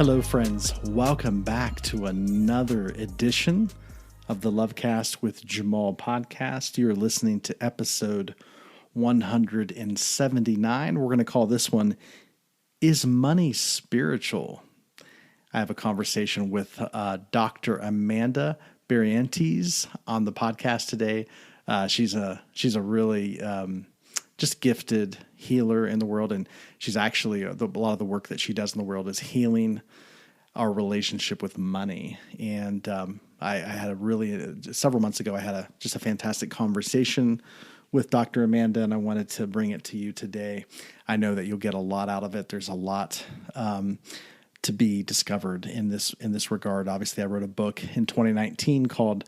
Hello, friends. Welcome back to another edition of the Lovecast with Jamal podcast. You're listening to episode 179. We're going to call this one, Is Money Spiritual? I have a conversation with Dr. Amanda Barrientez on the podcast today. She's a really just gifted healer in the world, and she's actually a lot of the work that she does in the world is healing our relationship with money. And I had several months ago, I had just a fantastic conversation with Dr. Amanda, and I wanted to bring it to you today. I know that you'll get a lot out of it. There's a lot to be discovered in this regard. Obviously, I wrote a book in 2019 called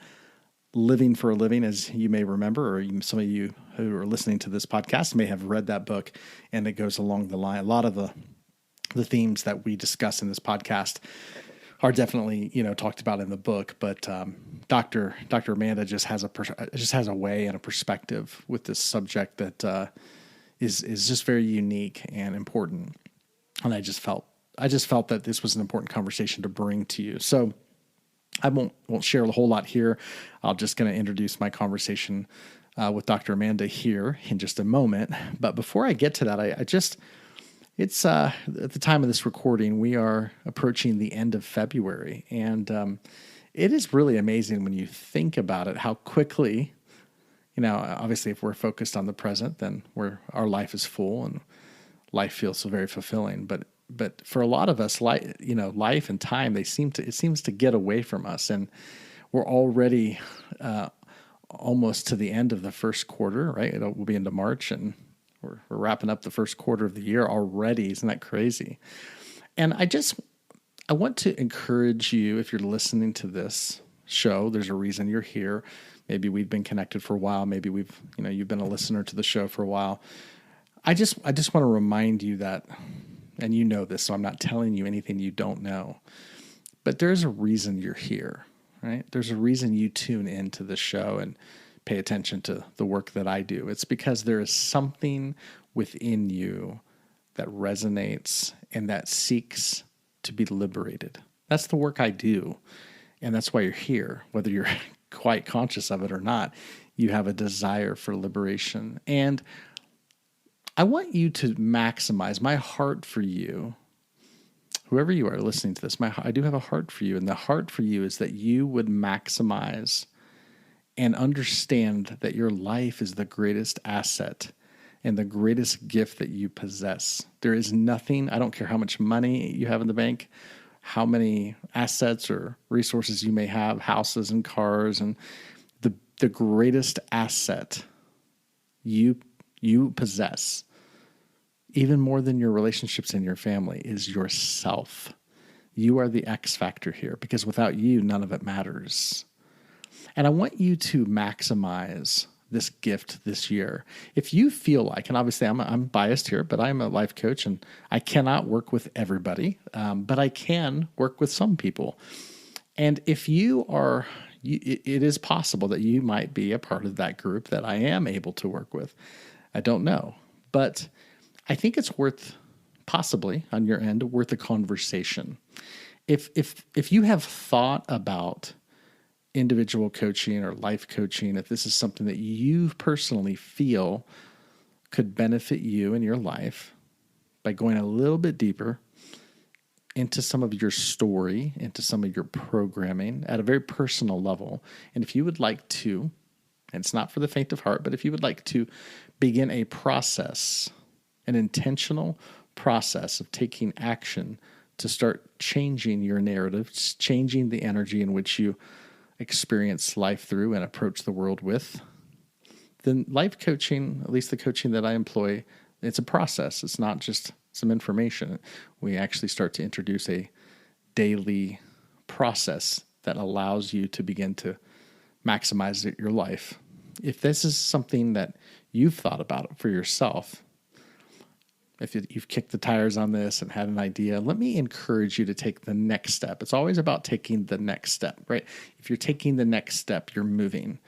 Living for a Living, as you may remember, or some of you who are listening to this podcast may have read that book, and it goes along the line. A lot of the themes that we discuss in this podcast are definitely, talked about in the book, but Dr. Amanda just has a way and a perspective with this subject that is just very unique and important. And I just felt that this was an important conversation to bring to you. So I won't share a whole lot here. I'm just going to introduce my conversation with Dr. Amanda here in just a moment. But before I get to that, it's at the time of this recording, we are approaching the end of February. And it is really amazing when you think about it, how quickly, obviously if we're focused on the present, then our life is full and life feels so very fulfilling. But for a lot of us, life and time, it seems to get away from us, and we're already almost to the end of the first quarter, right? We'll be into March, and we're wrapping up the first quarter of the year already. Isn't that crazy? And I want to encourage you, if you're listening to this show, there's a reason you're here. Maybe we've been connected for a while. Maybe you've been a listener to the show for a while. I just want to remind you that, and you know this, so I'm not telling you anything you don't know, but there's a reason you're here, right? There's a reason you tune into the show and pay attention to the work that I do. It's because there is something within you that resonates and that seeks to be liberated. That's the work I do, and that's why you're here. Whether you're quite conscious of it or not, you have a desire for liberation. And I want you to maximize my heart for you. Whoever you are listening to this, I do have a heart for you. And the heart for you is that you would maximize and understand that your life is the greatest asset and the greatest gift that you possess. There is nothing, I don't care how much money you have in the bank, how many assets or resources you may have, houses and cars, and the greatest asset you possess, even more than your relationships and your family, is yourself. You are the X factor here, because without you, none of it matters. And I want you to maximize this gift this year. If you feel like, and obviously I'm biased here, but I'm a life coach and I cannot work with everybody, but I can work with some people. And if you are, it is possible that you might be a part of that group that I am able to work with. I don't know, but I think it's possibly on your end, worth a conversation. If you have thought about individual coaching or life coaching, if this is something that you personally feel could benefit you in your life by going a little bit deeper into some of your story, into some of your programming at a very personal level, and if you would like to, and it's not for the faint of heart, but if you would like to begin a process, an intentional process of taking action to start changing your narrative, changing the energy in which you experience life through and approach the world with, then life coaching, at least the coaching that I employ, it's a process. It's not just some information. We actually start to introduce a daily process that allows you to begin to maximize your life. If this is something that you've thought about for yourself, if you've kicked the tires on this and had an idea, let me encourage you to take the next step. It's always about taking the next step, right? If you're taking the next step, you're moving.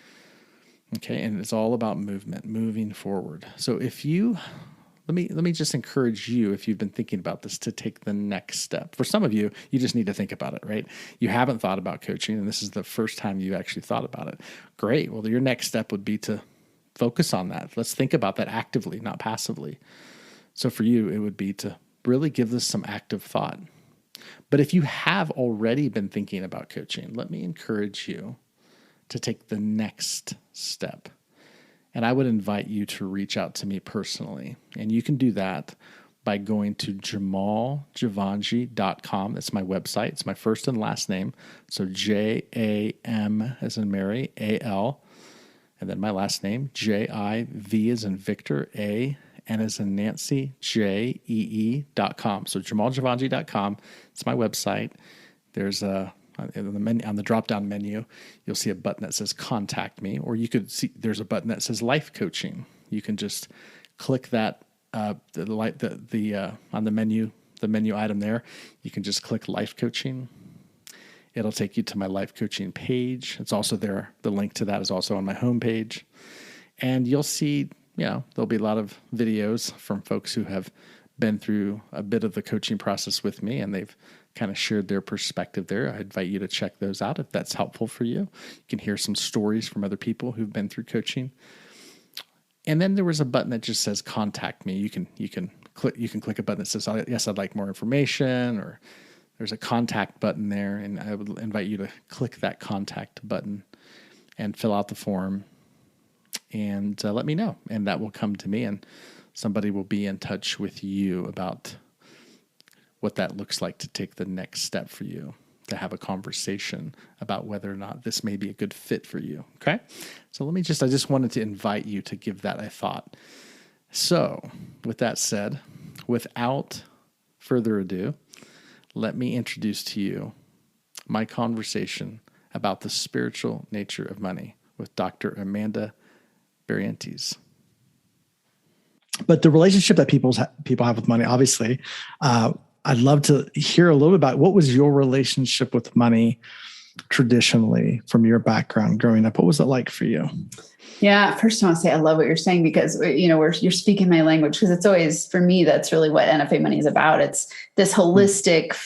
Okay, and it's all about movement, moving forward. So if you let me just encourage you, if you've been thinking about this, to take the next step. For some of you, you just need to think about it, right? You haven't thought about coaching, and this is the first time you've actually thought about it. Great. Well, your next step would be to focus on that. Let's think about that actively, not passively. So for you, it would be to really give this some active thought. But if you have already been thinking about coaching, let me encourage you to take the next step. And I would invite you to reach out to me personally. And you can do that by going to jamaljavanji.com. That's my website. It's my first and last name. So Jam as in Mary, A-L. And then my last name, J-I-V as in Victor, A, N as in Nancy, J-E-E.com. So jamaljavanji.com. It's my website. There's on the drop-down menu, you'll see a button that says Contact Me, or you could see there's a button that says Life Coaching. You can just click that on the menu item there. You can just click Life Coaching. It'll take you to my life coaching page. It's also there. The link to that is also on my homepage, and you'll see, there'll be a lot of videos from folks who have been through a bit of the coaching process with me, and they've kind of shared their perspective there. I invite you to check those out if that's helpful for you. You can hear some stories from other people who've been through coaching. And then there was a button that just says Contact Me. You can click a button that says, yes, I'd like more information, or there's a contact button there, and I would invite you to click that contact button and fill out the form and let me know. And that will come to me, and somebody will be in touch with you about what that looks like to take the next step for you, to have a conversation about whether or not this may be a good fit for you. Okay? So I just wanted to invite you to give that a thought. So with that said, without further ado, let me introduce to you my conversation about the spiritual nature of money with Dr. Amanda Barrientez. But the relationship that people have with money, obviously, I'd love to hear a little bit about what was your relationship with money traditionally from your background growing up. What was it like for you? Yeah, first I want to say I love what you're saying, because you're speaking my language, because it's always, for me, that's really what NFA Money is about. It's this holistic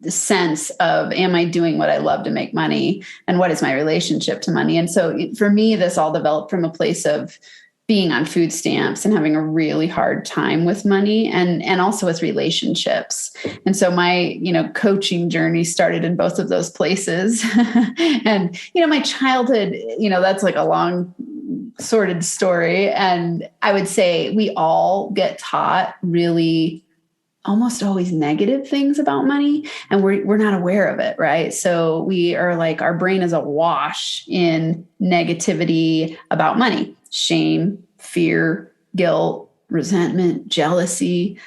sense of, am I doing what I love to make money, and what is my relationship to money? And so for me, this all developed from a place of being on food stamps and having a really hard time with money, and also with relationships. And so my, coaching journey started in both of those places. And, my childhood, that's like a long sordid story. And I would say we all get taught really almost always negative things about money, and we're not aware of it, right? So we are like, our brain is awash in negativity about money. Shame, fear, guilt, resentment, jealousy,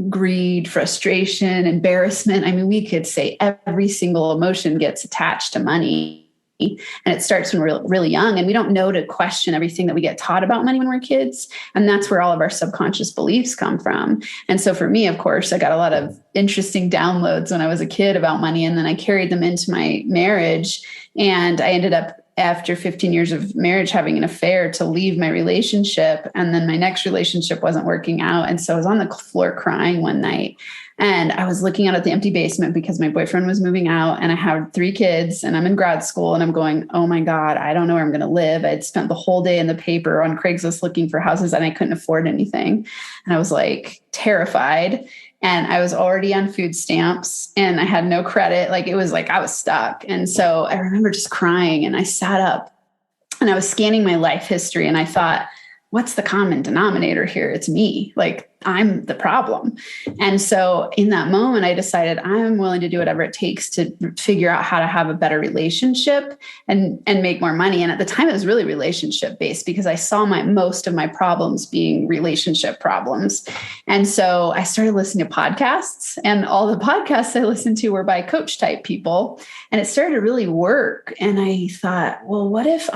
greed, frustration, embarrassment. I mean, we could say every single emotion gets attached to money. And it starts when we're really young, and we don't know to question everything that we get taught about money when we're kids. And that's where all of our subconscious beliefs come from. And so for me, of course, I got a lot of interesting downloads when I was a kid about money. And then I carried them into my marriage. And I ended up, after 15 years of marriage, having an affair to leave my relationship. And then my next relationship wasn't working out. And so I was on the floor crying one night. And I was looking out at the empty basement because my boyfriend was moving out, and I had 3 kids, and I'm in grad school, and I'm going, oh my God, I don't know where I'm going to live. I'd spent the whole day in the paper on Craigslist looking for houses, and I couldn't afford anything. And I was like terrified, and I was already on food stamps, and I had no credit. Like, it was like I was stuck. And so I remember just crying, and I sat up and I was scanning my life history, and I thought, what's the common denominator here? It's me. Like, I'm the problem. And so in that moment, I decided I'm willing to do whatever it takes to figure out how to have a better relationship and make more money. And at the time, it was really relationship based, because I saw most of my problems being relationship problems. And so I started listening to podcasts, and all the podcasts I listened to were by coach type people. And it started to really work. And I thought, well, what if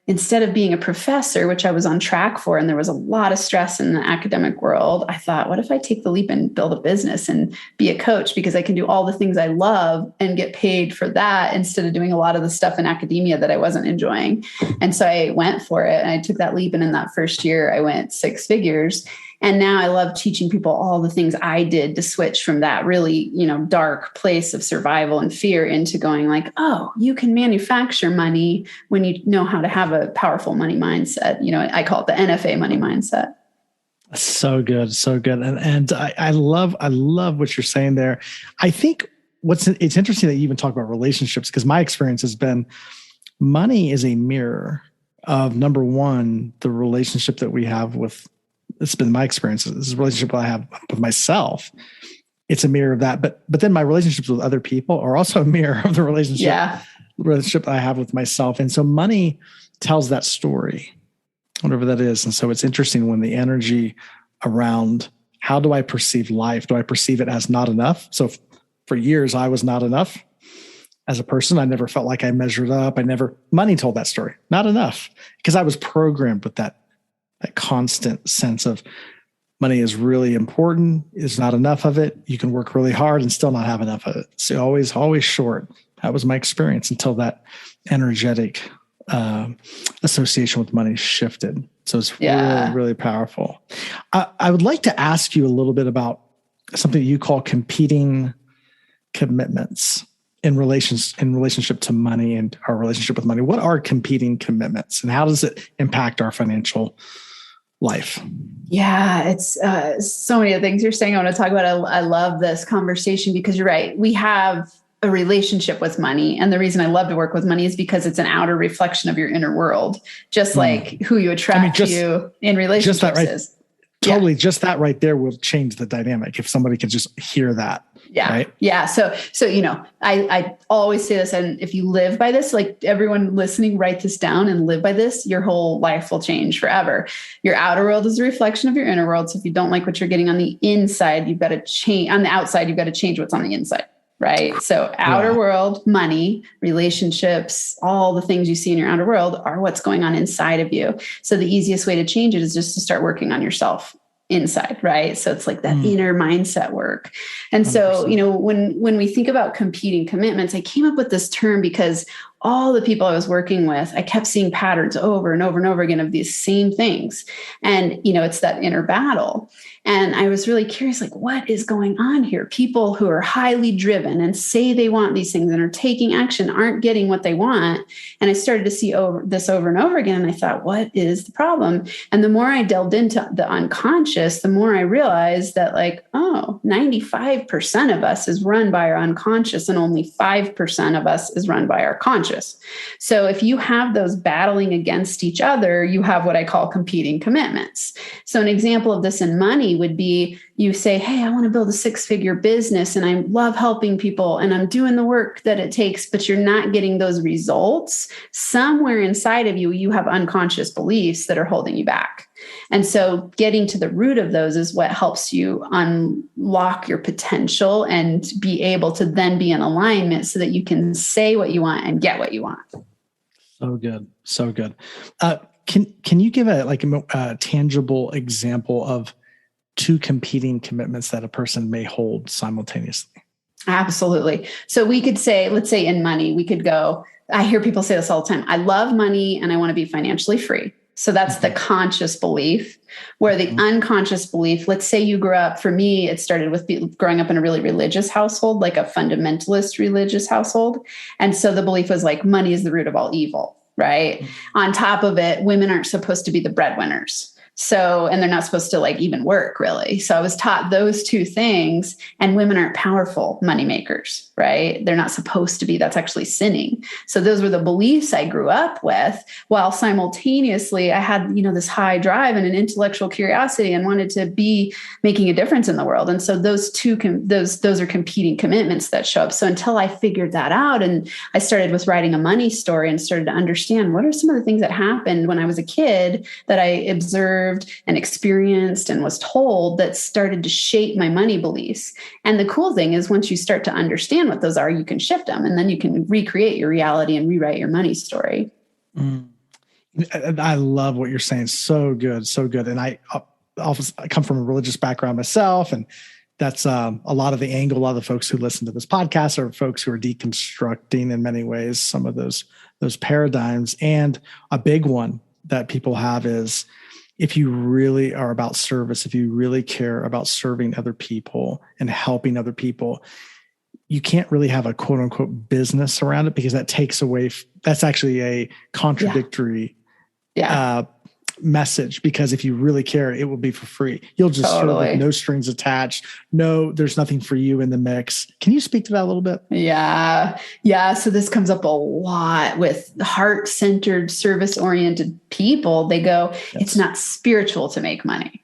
instead of being a professor, which I was on track for, and there was a lot of stress in the academic world, world, I thought, what if I take the leap and build a business and be a coach, because I can do all the things I love and get paid for that instead of doing a lot of the stuff in academia that I wasn't enjoying. And so I went for it and I took that leap. And in that first year, I went 6 figures. And now I love teaching people all the things I did to switch from that really, dark place of survival and fear into going like, oh, you can manufacture money when you know how to have a powerful money mindset. I call it the NFA money mindset. So good. So good. And I love what you're saying there. I think it's interesting that you even talk about relationships, because my experience has been money is a mirror of, number one, the relationship that we have with, it's been my experience. This is a relationship I have with myself. It's a mirror of that. But then my relationships with other people are also a mirror of the relationship I have with myself. And so money tells that story, whatever that is. And so it's interesting when the energy around how do I perceive life? Do I perceive it as not enough? So for years, I was not enough as a person. I never felt like I measured up. Money told that story, not enough, because I was programmed with that constant sense of money is really important. There's not enough of it. You can work really hard and still not have enough of it. So always short. That was my experience until that energetic association with money shifted. So it's really, really powerful. I would like to ask you a little bit about something you call competing commitments in relationship to money and our relationship with money. What are competing commitments and how does it impact our financial life? Yeah, it's so many of the things you're saying I want to talk about. I love this conversation because you're right. We have a relationship with money. And the reason I love to work with money is because it's an outer reflection of your inner world, just like who you attract to you in relationships just that, right? is. Totally. Just that right there will change the dynamic if somebody could just hear that. Yeah. Right? Yeah. So, I always say this, and if you live by this, like everyone listening, write this down and live by this, your whole life will change forever. Your outer world is a reflection of your inner world. So if you don't like what you're getting on the inside, you've got to change on the outside, you've got to change what's on the inside. Right. So outer world, money, relationships, all the things you see in your outer world are what's going on inside of you. So the easiest way to change it is just to start working on yourself inside. Right. So it's like that inner mindset work. And 100%. So, when we think about competing commitments, I came up with this term because all the people I was working with, I kept seeing patterns over and over and over again of these same things. And, it's that inner battle. And I was really curious, like, what is going on here? People who are highly driven and say they want these things and are taking action aren't getting what they want. And I started to see this over and over again. And I thought, what is the problem? And the more I delved into the unconscious, the more I realized that 95% of us is run by our unconscious and only 5% of us is run by our conscious. So if you have those battling against each other, you have what I call competing commitments. So an example of this in money would be you say, hey, I want to build a 6-figure business and I love helping people and I'm doing the work that it takes, but you're not getting those results. Somewhere inside of you, you have unconscious beliefs that are holding you back. And so getting to the root of those is what helps you unlock your potential and be able to then be in alignment so that you can say what you want and get what you want. So good. So good. Can you give a tangible example of 2 competing commitments that a person may hold simultaneously? Absolutely. So we could say, let's say in money, we could go, I hear people say this all the time. I love money and I want to be financially free. So that's the conscious belief, where the unconscious belief, let's say you grew up, for me, it started with growing up in a really religious household, like a fundamentalist religious household. And so the belief was like, money is the root of all evil, right? On top of it, women aren't supposed to be the breadwinners. So, and they're not supposed to even work really. So I was taught those 2 things, and women aren't powerful moneymakers, right? They're not supposed to be. That's actually sinning. So those were the beliefs I grew up with, while simultaneously I had, this high drive and an intellectual curiosity and wanted to be making a difference in the world. And so those 2, those are competing commitments that show up. So until I figured that out, and I started with writing a money story and started to understand what are some of the things that happened when I was a kid that I observed and experienced and was told that started to shape my money beliefs. And the cool thing is once you start to understand what those are, you can shift them and then you can recreate your reality and rewrite your money story. I love what you're saying. So good. So good. And I come from a religious background myself, and that's a lot of the angle. A lot of the folks who listen to this podcast are folks who are deconstructing in many ways some of those paradigms. And a big one that people have is, if you really are about service, if you really care about serving other people and helping other people, you can't really have a quote unquote business around it, because that takes away, that's actually a contradictory message, because if you really care, it will be for free. You'll just serve with no strings attached. No, there's nothing for you in the mix. Can you speak to that a little bit? Yeah. Yeah. So this comes up a lot with heart-centered, service-oriented people. They go, it's not spiritual to make money,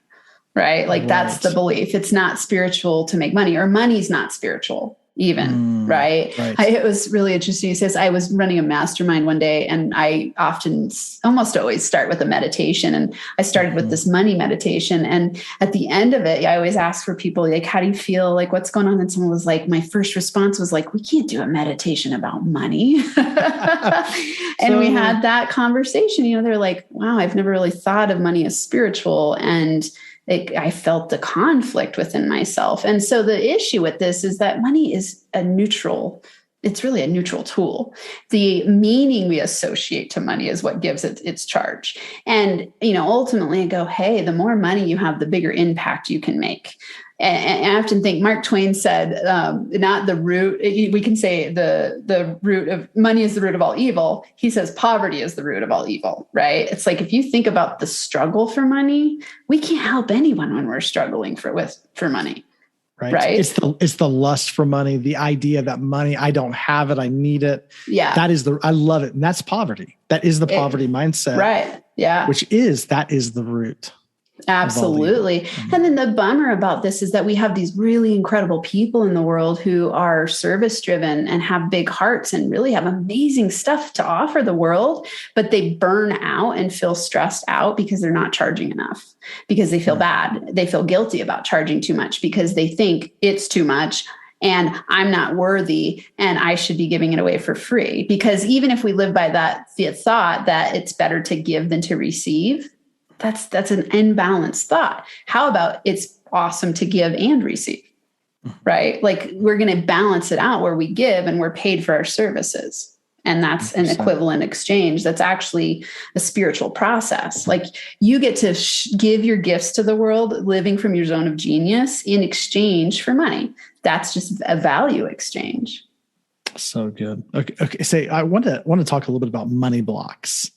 right? Like that's the belief. It's not spiritual to make money, or money's not spiritual even, right? It was really interesting. He says, I was running a mastermind one day, and I almost always start with a meditation. And I started with this money meditation. And at the end of it, I always ask for people, like, how do you feel? Like, what's going on? And someone was like, my first response was like, we can't do a meditation about money. And we had that conversation. They're like, wow, I've never really thought of money as spiritual. And I felt the conflict within myself. And so the issue with this is that money is it's really a neutral tool. The meaning we associate to money is what gives it its charge. And, ultimately I go, hey, the more money you have, the bigger impact you can make. And I often think Mark Twain said, not the root, we can say the root of money is the root of all evil. He says poverty is the root of all evil, right? It's like, if you think about the struggle for money, we can't help anyone when we're struggling for money. Right. It's the lust for money, the idea that money, I don't have it, I need it. Yeah. I love it. And that's poverty. That is the poverty mindset. Right. Yeah. That is the root. Absolutely. And then the bummer about this is that we have these really incredible people in the world who are service driven and have big hearts and really have amazing stuff to offer the world, but they burn out and feel stressed out because they're not charging enough, because they feel bad. They feel guilty about charging too much because they think it's too much and I'm not worthy and I should be giving it away for free. Because even if we live by that thought that it's better to give than to receive, that's an imbalanced thought. How about it's awesome to give and receive, right? Like, we're going to balance it out where we give and we're paid for our services. And that's an equivalent exchange. That's actually a spiritual process. Like, you get to give your gifts to the world, living from your zone of genius, in exchange for money. That's just a value exchange. So good. Okay. Say, I want to talk a little bit about money blocks.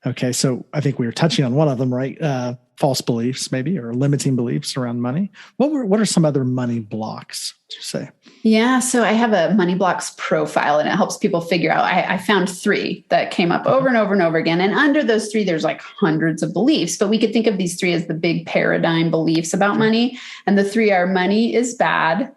Okay. So I think we were touching on one of them, right? False beliefs, maybe, or limiting beliefs around money. What are some other money blocks, would you say? Yeah. So I have a money blocks profile, and it helps people figure out. I found 3 that came up over and over and over again. And under those 3, there's like hundreds of beliefs, but we could think of these 3 as the big paradigm beliefs about money. And the 3 are: money is bad,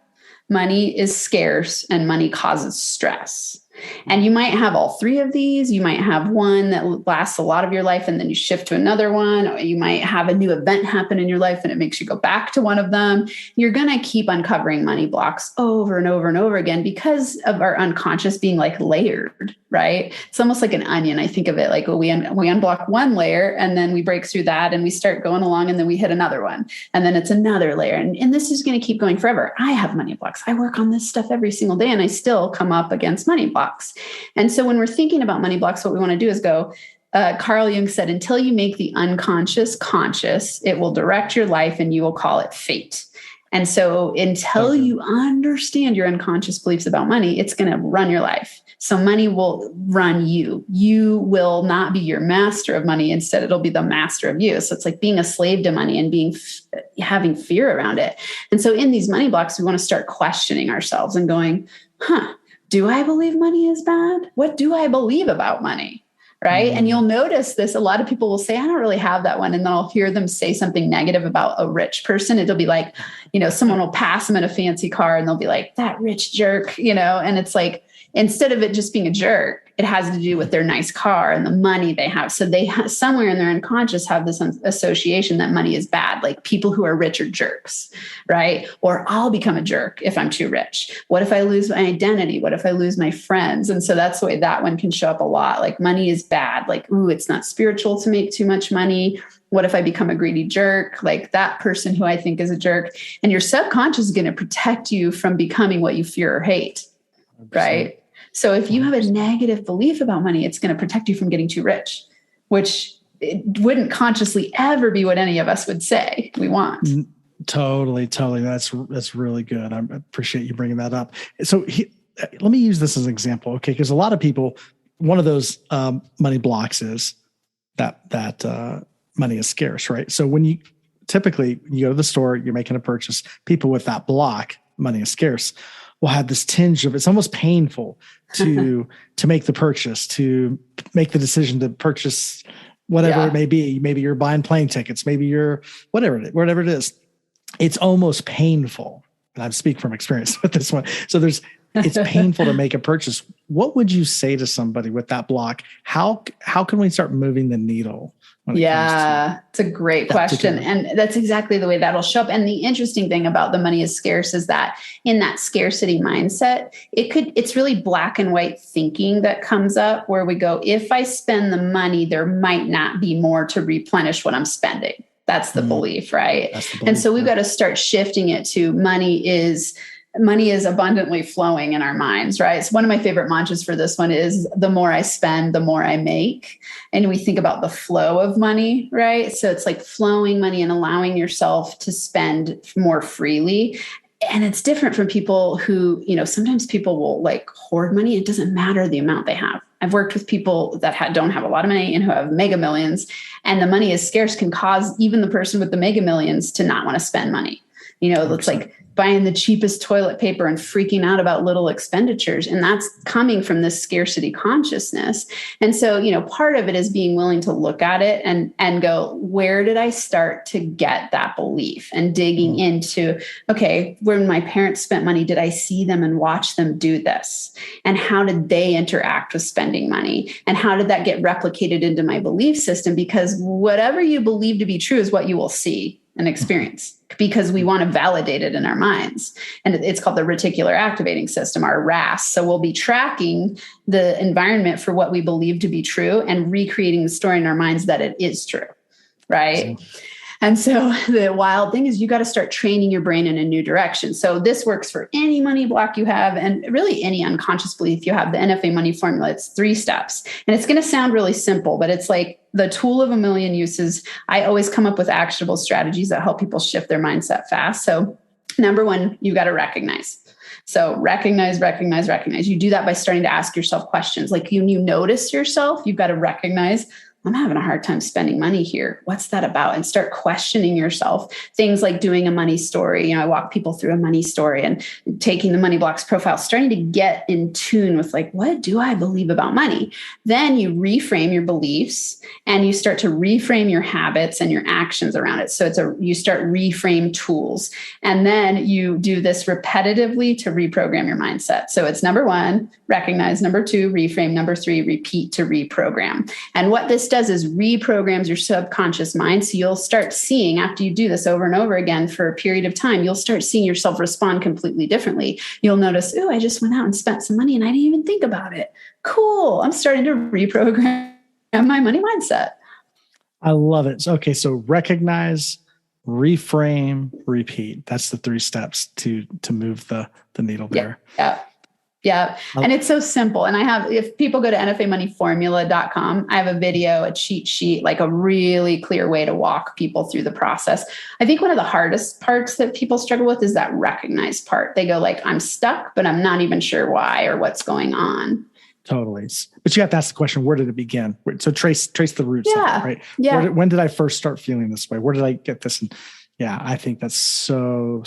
money is scarce, and money causes stress. And you might have all 3 of these. You might have one that lasts a lot of your life and then you shift to another one. Or you might have a new event happen in your life and it makes you go back to one of them. You're going to keep uncovering money blocks over and over and over again because of our unconscious being like layered, right? It's almost like an onion. I think of it like we unblock one layer and then we break through that and we start going along and then we hit another one. And then it's another layer. And this is going to keep going forever. I have money blocks. I work on this stuff every single day and I still come up against money blocks. And so when we're thinking about money blocks, what we want to do is go, Carl Jung said, until you make the unconscious conscious, it will direct your life and you will call it fate. And so until you understand your unconscious beliefs about money, it's going to run your life. So money will run you. You will not be your master of money. Instead, it'll be the master of you. So it's like being a slave to money and having fear around it. And so in these money blocks, we want to start questioning ourselves and going, do I believe money is bad? What do I believe about money? Right. And you'll notice this. A lot of people will say, I don't really have that one. And then I'll hear them say something negative about a rich person. It'll be like, someone will pass them in a fancy car and they'll be like, that rich jerk, and it's like, instead of it just being a jerk, it has to do with their nice car and the money they have. So they somewhere in their unconscious have this association that money is bad. Like people who are rich are jerks, right? Or I'll become a jerk if I'm too rich. What if I lose my identity? What if I lose my friends? And so that's the way that one can show up a lot. Like money is bad. Like, ooh, it's not spiritual to make too much money. What if I become a greedy jerk? Like that person who I think is a jerk. And your subconscious is going to protect you from becoming what you fear or hate, 100%. Right? So if you have a negative belief about money, it's going to protect you from getting too rich, which it wouldn't consciously ever be what any of us would say we want. Totally. That's really good. I appreciate you bringing that up. So let me use this as an example. Okay. Because a lot of people, one of those money blocks is that money is scarce, right? So when you go to the store, you're making a purchase, people with that block, money is scarce, will have this tinge of, it's almost painful to make the purchase, to make the decision to purchase whatever it may be. Maybe you're buying plane tickets, maybe you're whatever it is. It's almost painful. And I'm speaking from experience with this one. So it's painful to make a purchase. What would you say to somebody with that block? How can we start moving the needle? It's a great question. And that's exactly the way that'll show up. And the interesting thing about the money is scarce is that in that scarcity mindset, it's really black and white thinking that comes up where we go, if I spend the money, there might not be more to replenish what I'm spending. That's the belief, right? That's the belief, and so we've got to start shifting it to money is abundantly flowing in our minds, right? So one of my favorite mantras for this one is the more I spend, the more I make. And we think about the flow of money, right? So it's like flowing money and allowing yourself to spend more freely. And it's different from people who, sometimes people will like hoard money. It doesn't matter the amount they have. I've worked with people that don't have a lot of money and who have mega millions, and the money is scarce can cause even the person with the mega millions to not want to spend money. It's like buying the cheapest toilet paper and freaking out about little expenditures. And that's coming from this scarcity consciousness. And so, part of it is being willing to look at it and go, where did I start to get that belief? And digging into, okay, when my parents spent money, did I see them and watch them do this? And how did they interact with spending money? And how did that get replicated into my belief system? Because whatever you believe to be true is what you will see and experience, because we want to validate it in our minds. And it's called the reticular activating system, our RAS. So we'll be tracking the environment for what we believe to be true and recreating the story in our minds that it is true, right? And so the wild thing is you got to start training your brain in a new direction. So this works for any money block you have and really any unconscious belief you have. The NFA money formula, it's 3 steps. And it's going to sound really simple, but it's like the tool of a million uses. I always come up with actionable strategies that help people shift their mindset fast. So number 1, you got to recognize. So recognize. You do that by starting to ask yourself questions. Like you notice yourself, you've got to recognize, I'm having a hard time spending money here. What's that about? And start questioning yourself. Things like doing a money story. I walk people through a money story and taking the money blocks profile, starting to get in tune with like, what do I believe about money? Then you reframe your beliefs and you start to reframe your habits and your actions around it. So you start reframe tools. And then you do this repetitively to reprogram your mindset. So it's number 1, recognize. Number 2, reframe. Number 3, repeat to reprogram. And what this does is reprograms your subconscious mind. So you'll start seeing, after you do this over and over again for a period of time, you'll start seeing yourself respond completely differently. You'll notice, oh, I just went out and spent some money and I didn't even think about it. Cool. I'm starting to reprogram my money mindset. I love it. Okay. So recognize, reframe, repeat. That's the 3 steps to move the needle there. Yeah. And it's so simple. And if people go to nfamoneyformula.com, I have a video, a cheat sheet, like a really clear way to walk people through the process. I think one of the hardest parts that people struggle with is that recognize part. They go like, I'm stuck, but I'm not even sure why or what's going on. Totally. But you have to ask the question, where did it begin? So trace the roots, right? Yeah. When did I first start feeling this way? Where did I get this? And I think that's so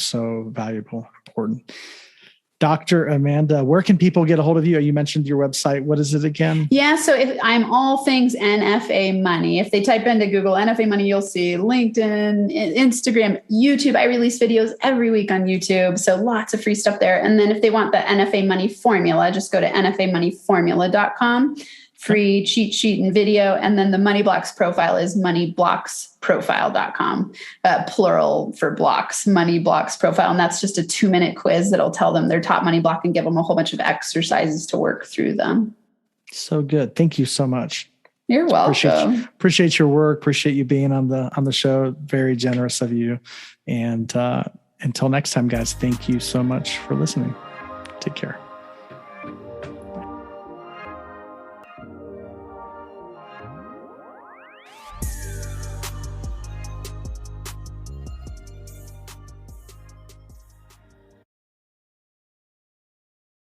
valuable, important. Dr. Amanda, where can people get a hold of you? You mentioned your website. What is it again? Yeah, so if I'm all things NFA Money. If they type into Google NFA Money, you'll see LinkedIn, Instagram, YouTube. I release videos every week on YouTube, so lots of free stuff there. And then if they want the NFA Money formula, just go to nfamoneyformula.com. Free cheat sheet and video. And then the Money Blocks profile is moneyblocksprofile.com, plural for blocks, Money Blocks profile. And that's just a 2-minute quiz that'll tell them their top money block and give them a whole bunch of exercises to work through them. So good. Thank you so much. You're welcome. Appreciate your work. Appreciate you being on the show. Very generous of you. And until next time, guys, thank you so much for listening. Take care.